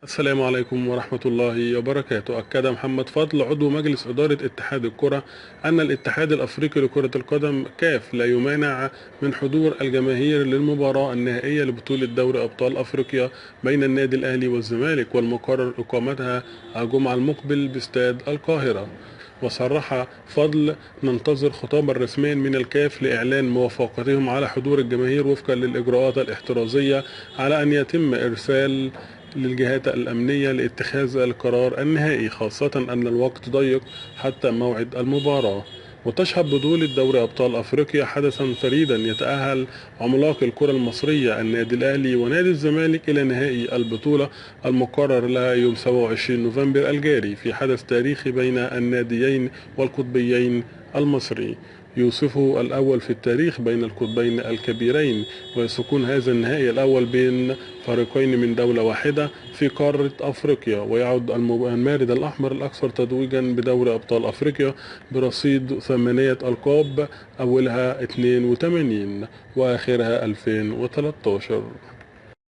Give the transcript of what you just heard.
السلام عليكم ورحمة الله وبركاته. أكد محمد فضل عضو مجلس إدارة اتحاد الكرة أن الاتحاد الأفريقي لكرة القدم كاف لا يمانع من حضور الجماهير للمباراة النهائية لبطولة دوري أبطال أفريقيا بين النادي الأهلي والزمالك، والمقرر إقامتها الجمعة المقبل باستاد القاهرة. وصرح فضل: ننتظر خطابا رسميا من الكاف لإعلان موافقتهم على حضور الجماهير وفقا للإجراءات الاحترازية، على أن يتم إرسال للجهات الأمنية لاتخاذ القرار النهائي، خاصة أن الوقت ضيق حتى موعد المباراة. وتشهد بطولة دوري أبطال أفريقيا حدثا فريدا يتأهل عملاق الكرة المصرية النادي الأهلي ونادي الزمالك إلى نهائي البطولة المقرر لها يوم 27 نوفمبر الجاري، في حدث تاريخي بين الناديين والقطبيين المصري يوصفه الأول في التاريخ بين القطبين الكبيرين، وسيكون هذا النهائي الأول بين فريقين من دولة واحدة في قارة أفريقيا. ويعد المارد الأحمر الأكثر تتويجا بدوري أبطال أفريقيا برصيد 8 ألقاب، أولها 82 وآخرها 2013.